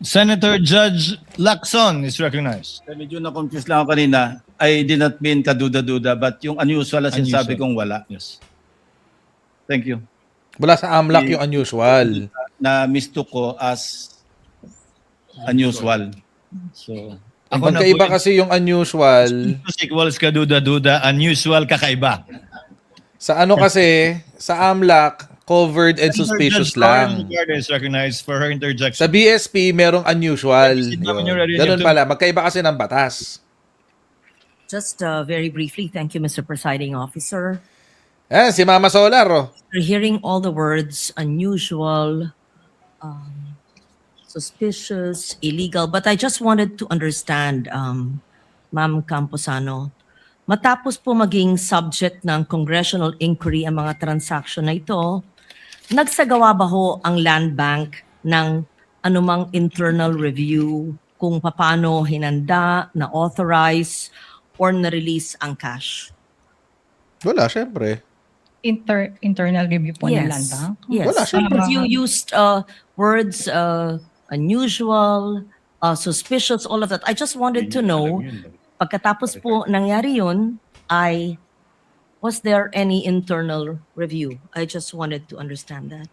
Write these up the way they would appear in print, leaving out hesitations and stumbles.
Senator Judge Lacson is recognized. Medyo na-confuse lang ako kanina. I did not mean kaduda-duda, but yung unusual na sinasabi Unusual. kong wala. Yes. Thank you. Wala sa AMLAC yung unusual. Na mistook ko as unusual. So, Ang pagkaiba kasi yung unusual, equals kaduda-duda, unusual kakaiba. sa ano kasi, sa AMLAC, covered and suspicious lang. Is recognized for her interjection. Sa BSP, merong unusual. Naman Yun. yung ready Ganun to- pala. Magkaiba kasi ng batas. Just very briefly, thank you, Mr. Presiding Officer. Si Mama Solar, oh. After hearing all the words unusual, suspicious, illegal, but I just wanted to understand, Ma'am Camposano, matapos po maging subject ng congressional inquiry ang mga transaction na ito, nagsagawa ba ho ang Land Bank ng anumang internal review kung paano hinanda, na-authorize, or na-release ang cash? Wala, syempre. Internal review po ng Land Bank? Yes. Wala, syempre. Because you used words unusual, suspicious, all of that. I just wanted to know, pagkatapos po nangyari yun, was there any internal review? I just wanted to understand that.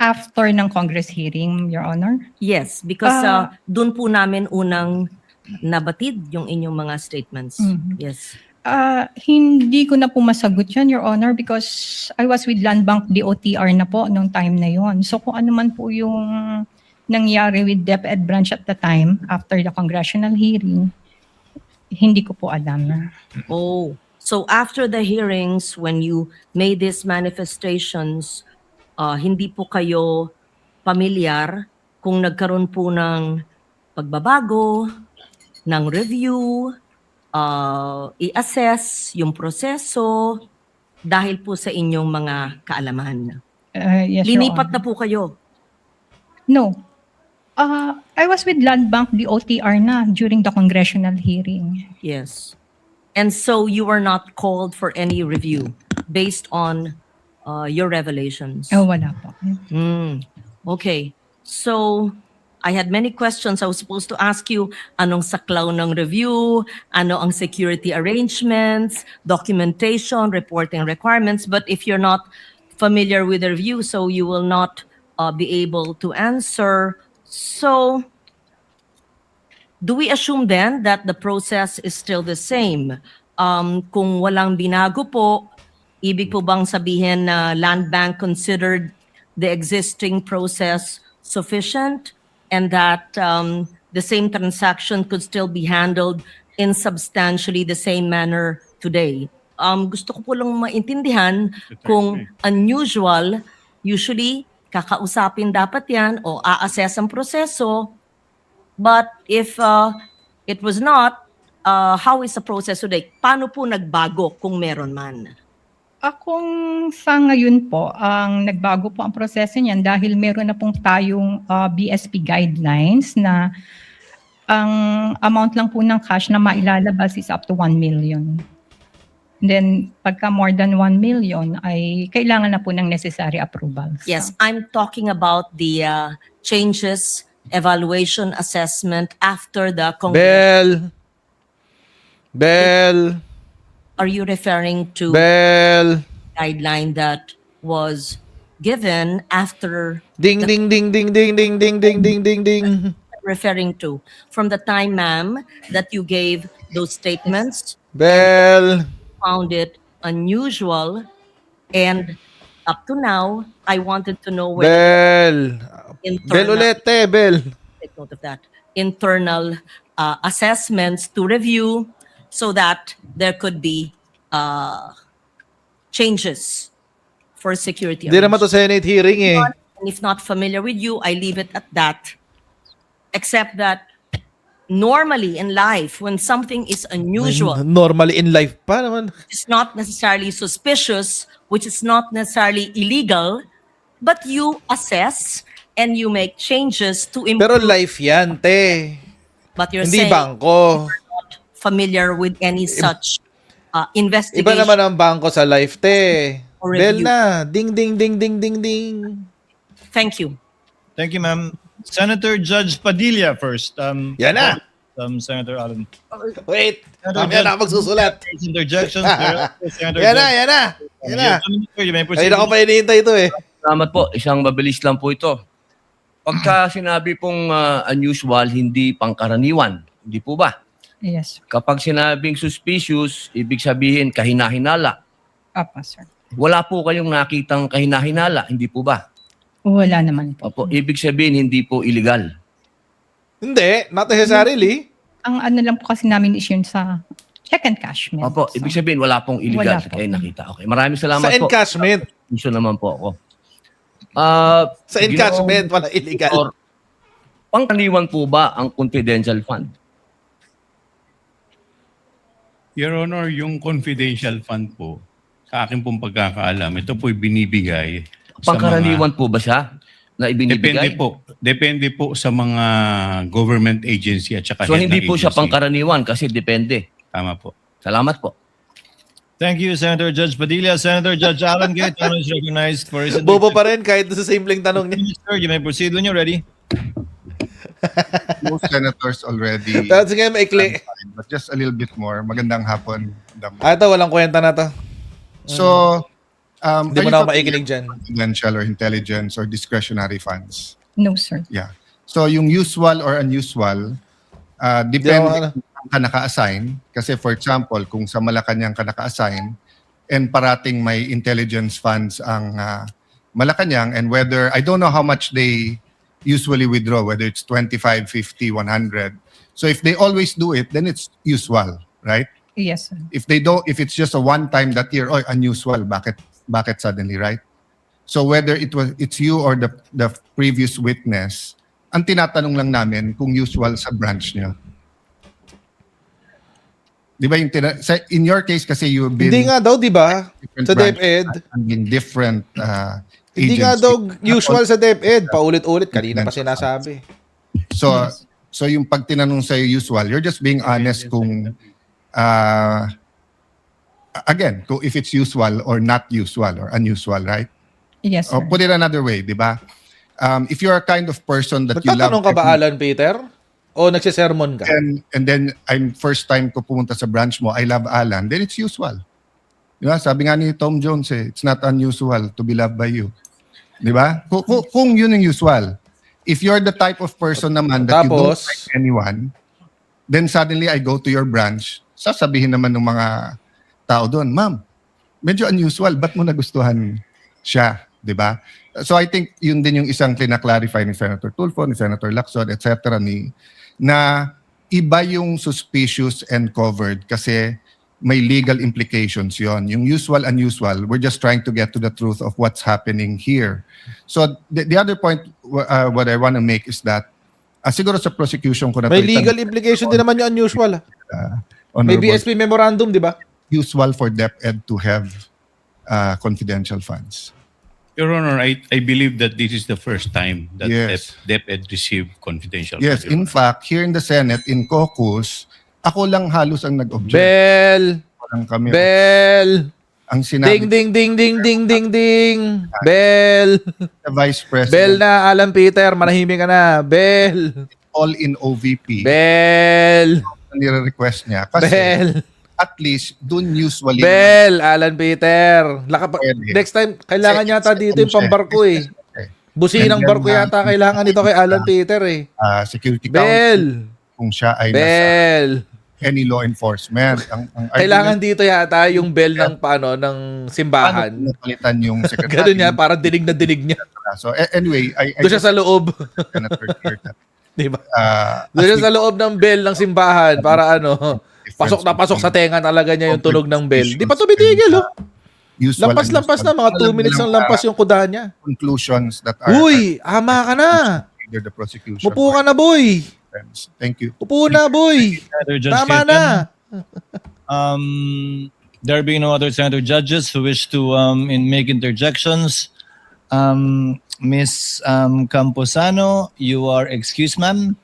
After ng Congress hearing, Your Honor? Yes, because dun po namin unang nabatid yung inyong mga statements. Yes. Hindi ko na po masagot yan, Your Honor, because I was with Land Bank DOTR na po nung time na yon. So kung ano man po yung nangyari with DepEd branch at the time, after the congressional hearing, hindi ko po alam. Oh, so after the hearings, when you made these manifestations, hindi po kayo pamilyar kung nagkaroon po ng pagbabago, ng review, i-assess yung proseso dahil po sa inyong mga kaalaman. Yes, Your Linipat Honor. na po kayo. No. I was with Land Bank DOTR na during the congressional hearing. Yes. And so you were not called for any review based on your revelations. Wala po. Okay. So, I had many questions. I was supposed to ask you, anong saklaw ng review, ano ang security arrangements, documentation, reporting requirements. But if you're not familiar with the review, so you will not be able to answer. So, do we assume then that the process is still the same? Kung walang binago po, ibig po bang sabihin na Land Bank considered the existing process sufficient and that the same transaction could still be handled in substantially the same manner today? Gusto ko po lang maintindihan kung unusual, usually kakausapin dapat yan o a-assess ang proseso. But if it was not, how is the process today? Paano po nagbago kung meron man? Kung sa ngayon po, ang nagbago po ang proseso niyan dahil meron na pong tayong BSP guidelines na ang amount lang po ng cash na mailalabas is up to 1 million. Then, pagka more than 1 million, ay kailangan na po ng necessary approvals. Yes, I'm talking about the changes, evaluation, assessment after the Congress. Bell. Are you referring to Bell. guideline that was given after Ding, ding, ding, ding, ding, ding, ding, ding, ding, ding, ding. referring to? From the time, ma'am, that you gave those statements, Bell. found it unusual, and up to now, I wanted to know whether Bell. internal, Bell ulit, Bell. take note of that, internal assessments to review so that there could be changes for security. Hindi naman to Senate hearing eh. And if not familiar with you, I leave it at that. Except that normally in life, when something is unusual, Normally in life pa naman. it's not necessarily suspicious, which is not necessarily illegal, but you assess and you make changes to Pero improve. life yan, te. But you're Hindi saying bangko. not familiar with any such investigation. Iba naman ang bangko sa life, te. Or Bell review. na. Ding, ding, ding, ding, ding, ding. Thank you. Thank you, ma'am. Senator Judge Padilla first. Yan na. Senator Alan. Wait. Mamaya na ako magsusulat. Interjections. Senator Yan na, yan na. Yan na. You may Ay, proceed. ako pa hinihintay ito eh. Salamat po. Isang mabilis lang po ito. Pagka sinabi pong unusual, hindi pangkaraniwan. Hindi po ba? Yes, sir. Kapag sinabing suspicious, ibig sabihin kahinahinala. Apa, sir. Wala po kayong nakitang kahinahinala. Hindi po ba? Wala naman po. Opo, ibig sabihin hindi po illegal. Hindi, not necessarily. Ang ano lang po kasi namin is yun sa check and cashment. Opo, ibig sabihin wala pong illegal. Wala po. Kaya nakita. Okay, maraming salamat Sa po. encashment. Gusto naman po ako. Sa encashment, wala illegal. Or, pangkaraniwan po ba ang confidential fund? Your Honor, yung confidential fund po, sa akin pong pagkakaalam, ito po'y binibigay sa Pangkaraniwan po ba siya na ibinibigay? Depende po sa mga government agency at saka So head hindi ng po siya agency. pangkaraniwan kasi depende. Tama po. Salamat po. Thank you, Senator Judge Padilla. Senator Judge Alan Cayetano is recognized for his Bobo pa rin kahit sa simpleng tanong niya. Sir, you may proceed when you're ready. Most senators already, Pero sige, maikli. but just a little bit more. Magandang hapon. Ito, walang kwenta na to. So, Hindi mo na ako maikinig dyan. confidential or intelligence or discretionary funds? No, sir. Yeah. So, yung usual or unusual, depende kung saan ka naka-assign. Kasi for example, kung sa Malacanang ka naka-assign and parating may intelligence funds ang Malacanang and whether, I don't know how much they usually withdraw, whether it's 25, 50, 100. So if they always do it, then it's usual, right? Yes, sir. If they don't, if it's just a one time that year, oh, unusual, bakit suddenly, right? So whether it's you or the previous witness, ang tinatanong lang namin kung usual sa branch niyo. Di ba yung in your case kasi you've been Hindi nga daw, di ba? different Sa branches DepEd. and in different Hindi nga agencies. daw usual sa DepEd. Paulit-ulit. Kanina pa sinasabi. So yung pag tinanong sa'yo usual, you're just being honest kung again, kung if it's usual or not usual or unusual, right? Yes, Or sir. put it another way, di ba? If you're a kind of person that you love Magtatanong ka ba, Alan Peter? O nagsisermon ka? and then I'm first time ko pumunta sa branch mo, I love Alan, then it's usual. Di ba? Sabi nga ni Tom Jones it's not unusual to be loved by you. Di ba? Kung yun yung usual. If you're the type of person naman that you don't Tapos? like anyone, then suddenly I go to your branch, sasabihin naman ng mga tao doon, ma'am, medyo unusual, ba't mo nagustuhan siya? Di ba? So I think yun din yung isang clarify ni Senator Tulfo, ni Senator Lacson, etc. Na iba yung suspicious and covered kasi may legal implications yon. Yung usual, unusual, we're just trying to get to the truth of what's happening here. So the other point what I want to make is that siguro sa prosecution ko na May to, legal implication din naman yung unusual. May Honorable, BSP memorandum, di ba? usual for DepEd to have confidential funds. Your Honor, I believe that this is the first time that Yes. DepEd received confidential Yes, funds, Your in fact, here in the Senate, in caucus, ako lang halos ang nag-object. Bell! Walang kami. Bell! Ang sinabi Ding, ding, ding, ding, ding, ding, ding! Bell! sa Vice President, Bell na, Alan Peter, manahimik ka na. Bell! all in OVP, Bell! nire-request niya. Kasi Bell! at least, dun usually, Bell! Alan Peter! Pwede. Next time, kailangan yata dito yung pambarko eh. Businang barko yata kailangan dito kay Alan Peter eh. security council, Bell! kung siya ay nasa Bell! any law enforcement. Ang Kailangan argument, dito yata yung bell ng paano ng simbahan. paano napalitan yung secretary. Ganun niya, parang dinig na dinig niya. So anyway, I Doon siya sa loob. Senator clear that. Di ba? As Doon siya sa loob ng bell ng simbahan para ano, pasok na pasok sa tenga talaga niya yung tunog ng bell. Di pa tumitigil, oh. usual and Lampas-lampas na, unusual. mga 2 minutes ang lampas yung kuda niya. Conclusions that are Uy, ama ka na. either the prosecution Mupo ka or na, boy. defense. Thank you. Upo na, boy. Senator Judge Tama Cayetano. na. There being no other senator judges who wish to make interjections, Miss Camposano, you are excused, ma'am.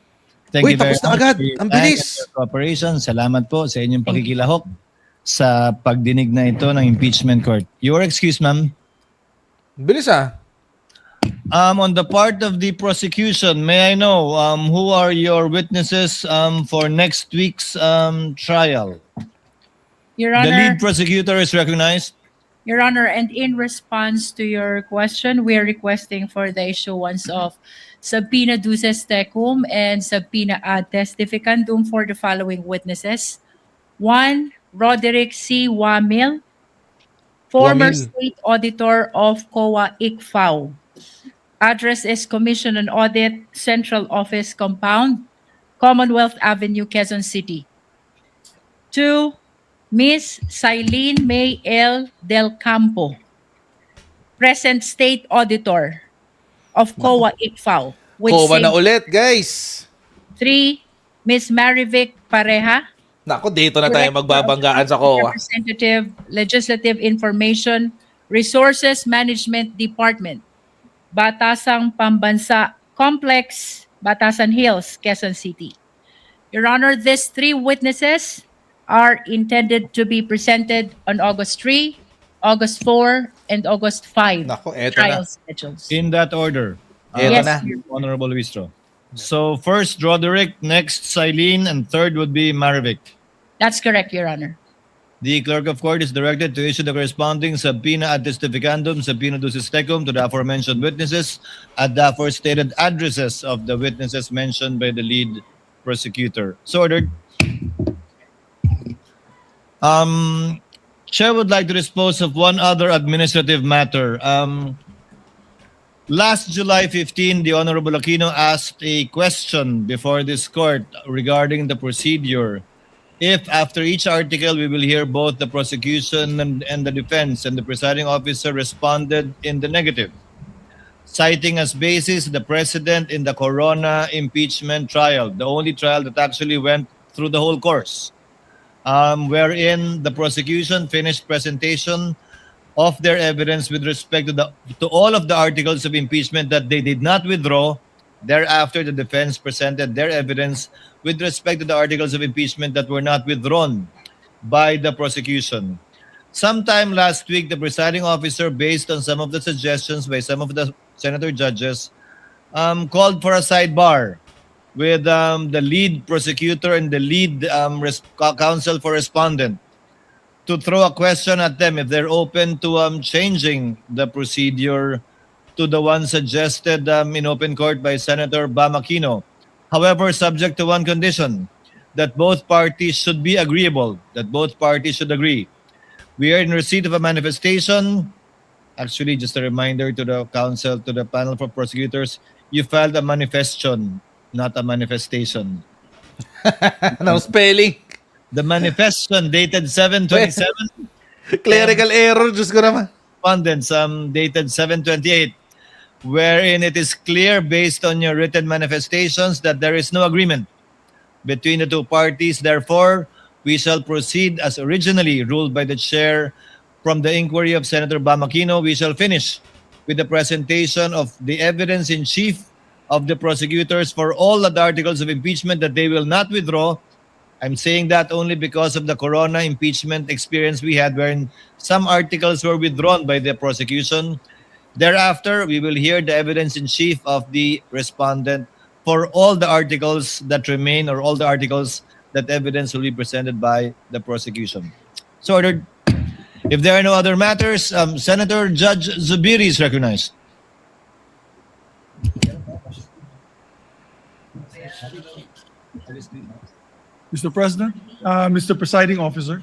Thank Uy, you very tapos na much agad. for your Ang time bilis. and your cooperation. Salamat po sa inyong pakikilahok sa pagdinig na ito ng impeachment court. You are excused, ma'am. Bilis ah. On the part of the prosecution, may I know who are your witnesses for next week's trial? Your The Honor, lead prosecutor is recognized. Your Honor, and in response to your question, we are requesting for the issuance of subpoena duces tecum and subpoena ad testificandum for the following witnesses. 1. Roderick C. Wamil, former Wamil. State Auditor of COA ICFAO. Address is Commission on Audit, Central Office Compound, Commonwealth Avenue, Quezon City. 2. Miss Silene May L. Del Campo, present State Auditor of COA ICFAO. with Kowa na same- ulit, guys. 3. Miss Marivic Pareja, Nako, dito na tayo magbabanggaan sa COA. Representative, Legislative Information Resources Management Department, Batasang Pambansa Complex, Batasan Hills, Quezon City. Your Honor, these 3 witnesses are intended to be presented on August 3, August 4, and August 5. Nako, eto trial na. schedules. In that order. Eto Yes, na. Honorable Luistro. So first Roderick, next Silene, and third would be Marivic. That's correct, Your Honor. The clerk of court is directed to issue the corresponding subpoena ad testificandum, subpoena ducis tecum to the aforementioned witnesses at the aforestated addresses of the witnesses mentioned by the lead prosecutor. So ordered. Chair would like to dispose of one other administrative matter. Last July 15, the Honorable Aquino asked a question before this court regarding the procedure. If after each article we will hear both the prosecution and the defense, and the presiding officer responded in the negative, citing as basis the precedent in the Corona impeachment trial, the only trial that actually went through the whole course, wherein the prosecution finished presentation of their evidence with respect to all of the articles of impeachment that they did not withdraw. Thereafter, the defense presented their evidence with respect to the articles of impeachment that were not withdrawn by the prosecution. Sometime last week, the presiding officer, based on some of the suggestions by some of the senator judges, called for a sidebar with the lead prosecutor and the lead counsel for respondent to throw a question at them if they're open to changing the procedure to the one suggested in open court by Senator Bam Aquino. However, subject to one condition, that both parties should be agreeable, that both parties should agree. We are in receipt of a manifestation. Actually, just a reminder to the council, to the panel for prosecutors, you filed a manifestation, not a manifestation. Anong spelling? The manifestation dated 7/27, Clerical error, Diyos ko naman. respondents dated 7/28, wherein it is clear based on your written manifestations that there is no agreement between the two parties. Therefore, we shall proceed as originally ruled by the chair from the inquiry of Senator Bam Aquino. We shall finish with the presentation of the evidence in chief of the prosecutors for all the articles of impeachment that they will not withdraw. I'm saying that only because of the Corona impeachment experience we had, wherein some articles were withdrawn by the prosecution. Thereafter, we will hear the evidence in chief of the respondent for all the articles that remain, or all the articles that evidence will be presented by the prosecution. So ordered. If there are no other matters, Senator Judge Zubiri is recognized. Mr. President, Mr. Presiding Officer,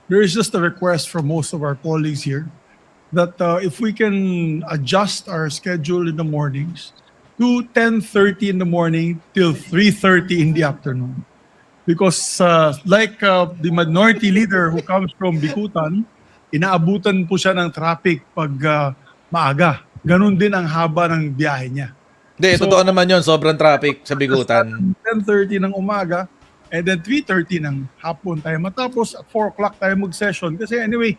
there is just a request from most of our colleagues here that if we can adjust our schedule in the mornings to 10:30 in the morning till 3:30 in the afternoon. Because like the minority leader who comes from Bikutan, inaabutan po siya ng traffic pag maaga. Ganun din ang haba ng biyahe niya. Hindi, So- totoo naman yun. Sobrang traffic sa Bigutan. 10:30 ng umaga, and then 3:30 ng hapon tayo matapos, at 4 o'clock tayo mag-session. Kasi anyway,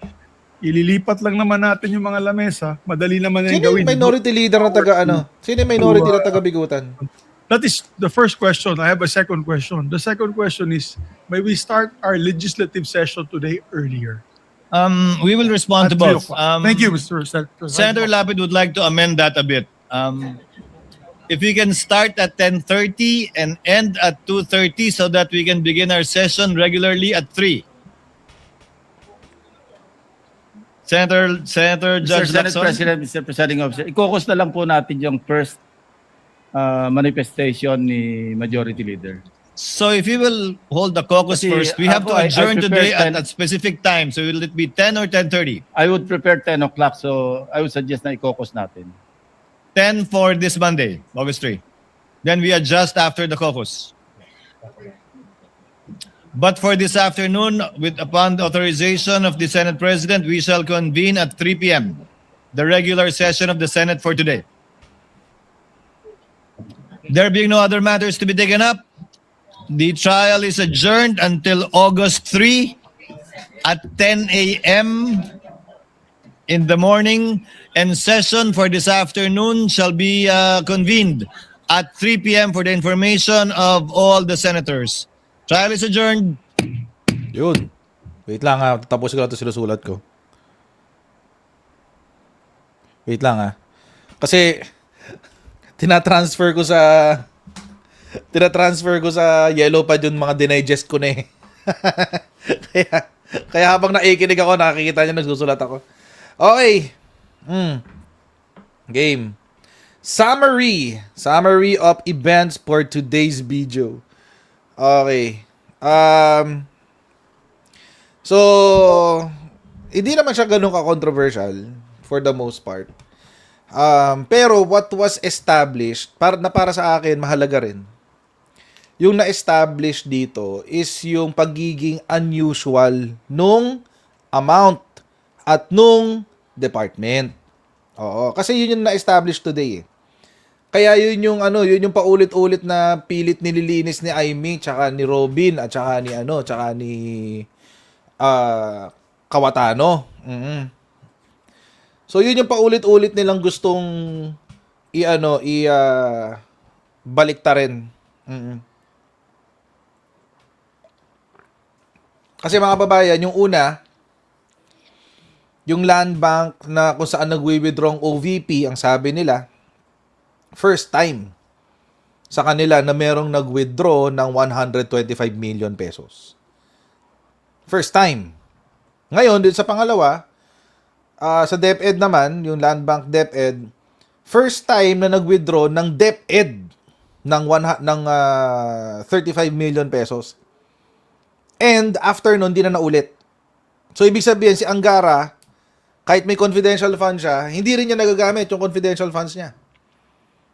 ililipat lang naman natin yung mga lamesa. Madali naman yung Sino gawin. yung minority leader na taga ano? Sino yung minority na taga Bigutan? That is the first question. I have a second question. The second question is, may we start our legislative session today earlier? We will respond to At 3 both. o'clock. Thank you, Mr. Senator Lapid would like to amend that a bit. If we can start at 10:30 and end at 2:30 so that we can begin our session regularly at 3. Senator Mr. Judge Senate Lacson. President, Mr. Presiding Officer, ikokos na lang po natin yung first manifestation ni Majority Leader. So if you will hold the caucus Kasi first, we have to ako, I adjourn today prepared at a specific time. So will it be 10 or 10:30? I would prepare 10 o'clock, so I would suggest na ikokos natin. 10 for this Monday, August 3. Then we adjust after the caucus. But for this afternoon, upon the authorization of the Senate President, we shall convene at 3 p.m., the regular session of the Senate for today. There being no other matters to be taken up, the trial is adjourned until August 3 at 10 a.m. in the morning, and session for this afternoon shall be convened at 3 p.m. for the information of all the senators. Trial is adjourned. Yun. Wait lang ha. Tapos ko lang ito sinusulat ko. Wait lang ha. Kasi, tinatransfer ko sa yellow pad yung mga dinigest ko na eh. kaya habang nakikinig ako, nakikita niyo nagsusulat ako. Okay. Game. Summary of events for today's video. Okay. So, hindi naman siya ganun ka-controversial for the most part. Pero what was established, para sa akin, mahalaga rin. Yung na-establish dito is yung pagiging unusual nung amount at nung department. Oo, kasi yun yung na-establish today eh. Kaya yun yung paulit-ulit na pilit nililinis ni Amy, tsaka ni Robin, at tsaka ni Kawatano. So yun yung paulit-ulit nilang gustong baliktarin. Kasi mga babayan, yung una, yung land bank na kung saan nagwi-withdraw ang OVP, ang sabi nila, first time sa kanila na merong nag-withdraw ng 125 million pesos. First time. Ngayon, dito sa pangalawa, sa DepEd naman, yung Land Bank DepEd, first time na nag-withdraw ng DepEd ng 35 million pesos. And after nun, di na naulit. So, ibig sabihin, si Angara, kahit may confidential fund siya, hindi rin niya nagagamit yung confidential funds niya.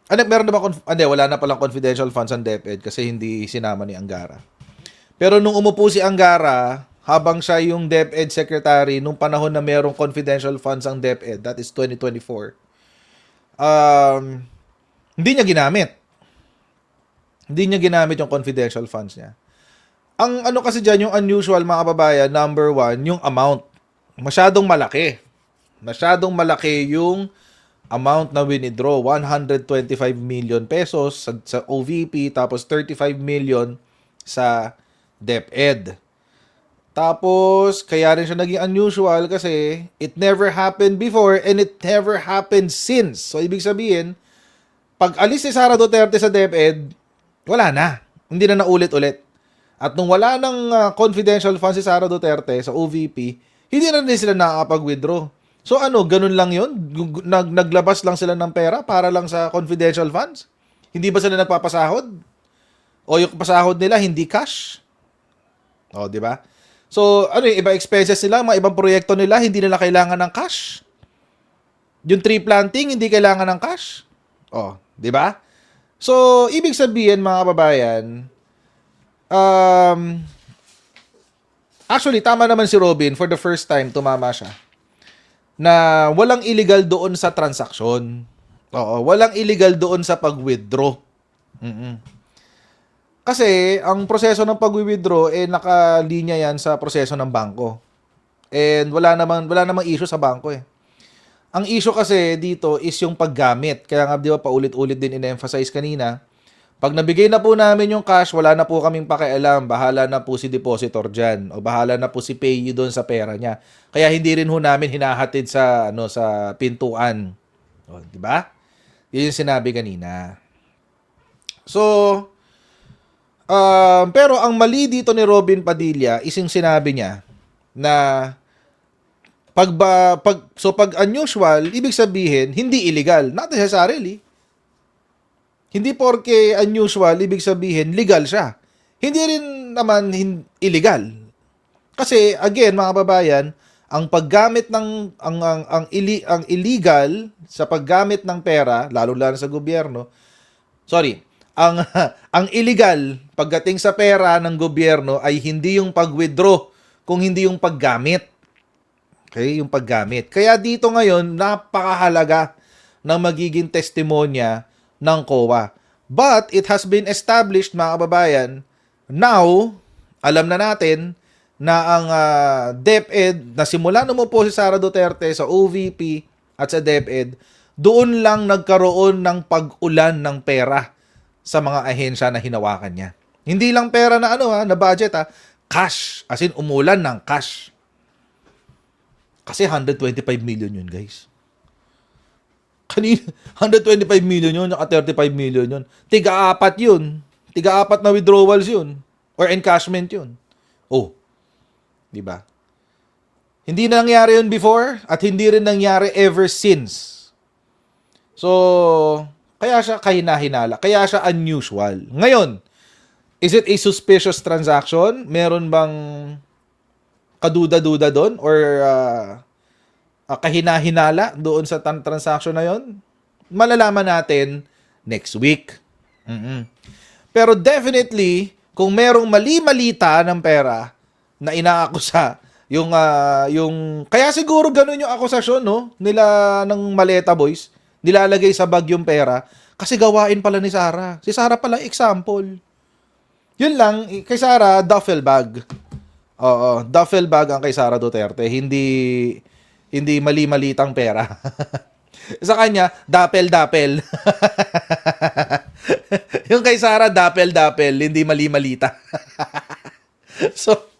Meron na ba wala na palang confidential funds ang DepEd kasi hindi sinama ni Angara. Pero nung umupo si Angara, habang siya yung DepEd secretary, nung panahon na merong confidential funds ang DepEd, that is 2024, hindi niya ginamit. Hindi niya ginamit yung confidential funds niya. Ang kasi dyan, yung unusual mga kababayan, number one, yung amount. Masyadong malaki. Masyadong malaki yung amount na winidraw, 125 million pesos sa OVP, tapos 35 million sa DepEd. Tapos, kaya rin siya naging unusual kasi it never happened before and it never happened since. So, ibig sabihin, pag alis ni Sara Duterte sa DepEd, wala na. Hindi na naulit-ulit. At nung wala ng confidential funds si Sara Duterte sa OVP, hindi na rin sila nakakapag-withdraw. So ganun lang yun? Naglabas lang sila ng pera para lang sa confidential funds? Hindi ba sila nagpapasahod? O yung pasahod nila hindi cash? O, di ba? So, iba expenses nila, mga ibang proyekto nila, hindi nila kailangan ng cash. Yung tree planting, hindi kailangan ng cash. O, di ba? So, ibig sabihin, mga kababayan, actually, tama naman si Robin, for the first time, tumama siya, na walang illegal doon sa transaksyon. Oo, walang illegal doon sa pag-withdraw. Kasi, ang proseso ng pag-withdraw, nakalinya yan sa proseso ng bangko. And wala namang issue sa bangko eh. Ang issue kasi dito is yung paggamit. Kaya nga, di ba, paulit-ulit din in-emphasize kanina, pag nabigay na po namin yung cash, wala na po kaming pakialam. Bahala na po si depositor dyan. O bahala na po si payee doon sa pera niya. Kaya hindi rin ho namin hinahatid sa pintuan. O, di ba? Yun yung sinabi kanina. So, pero ang mali dito ni Robin Padilla is yung sinabi niya na pag unusual, ibig sabihin, hindi illegal. Not necessarily. Hindi porke unusual, ibig sabihin, legal siya. Hindi rin naman illegal. Kasi, again, mga kababayan, ang paggamit ng ang illegal sa paggamit ng pera, lalo-lalo sa gobyerno. Ang illegal pagdating sa pera ng gobyerno ay hindi yung pag-withdraw, kung hindi yung paggamit. Okay, yung paggamit. Kaya dito ngayon, napakahalaga ng magiging testimonya ng COA. But it has been established, mga kababayan, now, alam na natin na ang DepEd, na simula nung po si Sara Duterte sa OVP at sa DepEd, doon lang nagkaroon ng pag-ulan ng pera sa mga ahensya na hinawakan niya. Hindi lang pera na na budget cash, as in umulan ng cash. Kasi 125 million yun, guys. Kanina, 125 million yun, naka 35 million yun. Tiga-apat yun. Tiga-apat na withdrawals yun. Or encashment yun. Oh. Diba? Hindi na nangyari yun before at hindi rin nangyari ever since. So, kaya siya kahina-hinala. Kaya siya unusual. Ngayon, is it a suspicious transaction? Meron bang kaduda-duda doon? Or kahina-hinala doon sa transaction na yon? Malalaman natin next week. Pero definitely, kung merong mali-malita ng pera na inaakusa, yung kaya siguro ganun yung akusasyon nila ng Maleta Boys, nilalagay sa bag yung pera kasi gawain pala ni Sara. Si Sara pala example. Yun lang, kay Sara duffel bag. Oo, duffel bag ang kay Sara Duterte, hindi mali-malitang pera. Sa kanya, dapel-dapel. Yung kay Sara, dapel-dapel, hindi mali-malita. So,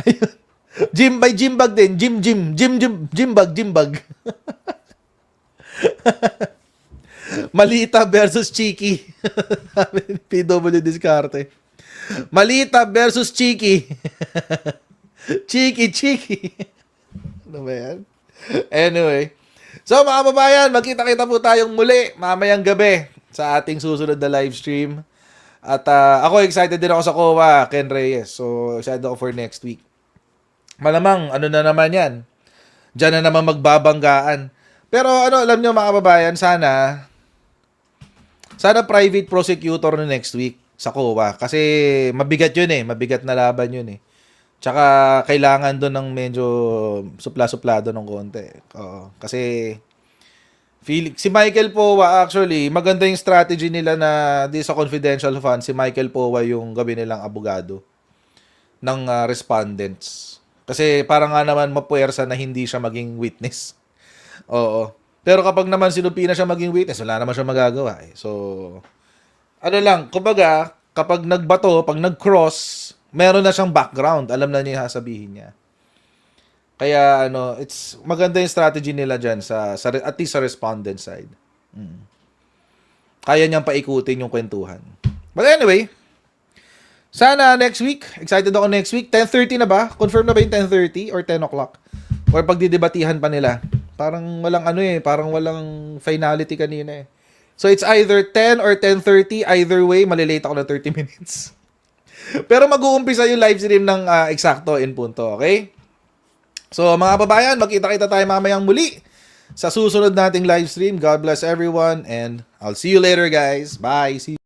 ayun. May gym bag din. Gym bag. Malita versus Chiki. PW Discarte. Malita versus Chiki. Chiki. Ano ba yan? Anyway. So, mga kababayan, magkita-kita po tayong muli mamayang gabi sa ating susunod na live stream. At ako excited din ako sa COA, Ken Reyes. So, excited ako for next week. Malamang, ano na naman yan? Diyan na naman magbabanggaan. Pero alam nyo mga kababayan, sana private prosecutor na next week sa COA. Kasi mabigat yun mabigat na laban yun Tsaka kailangan doon ng medyo supla-suplado ng konti. Kasi si Michael Powa actually, maganda yung strategy nila na di sa confidential fund, si Michael Powa yung gabi nilang abogado ng respondents. Kasi parang nga naman mapuwersa na hindi siya maging witness. Oo. Pero kapag naman sinupi na siya maging witness, wala naman siya magagawa. So, kumbaga, kapag nagbato, pag nag-cross, meron na siyang background. Alam na niya sasabihin niya. Kaya, it's maganda yung strategy nila dyan at least sa respondent side. Kaya niyang paikutin yung kwentuhan. But anyway, sana next week, excited ako next week. 10:30 na ba? Confirm na ba yung 10:30 or 10 o'clock? Or pagdidebatihan pa nila? Parang walang parang walang finality kanina So it's either 10 or 10:30. Either way, malilate ako ng 30 minutes. Pero mag-uumpisa yung live stream ng eksakto in punto, okay? So mga kababayan, magkita-kita tayo mamayang muli sa susunod nating live stream. God bless everyone and I'll see you later, guys. Bye. See you.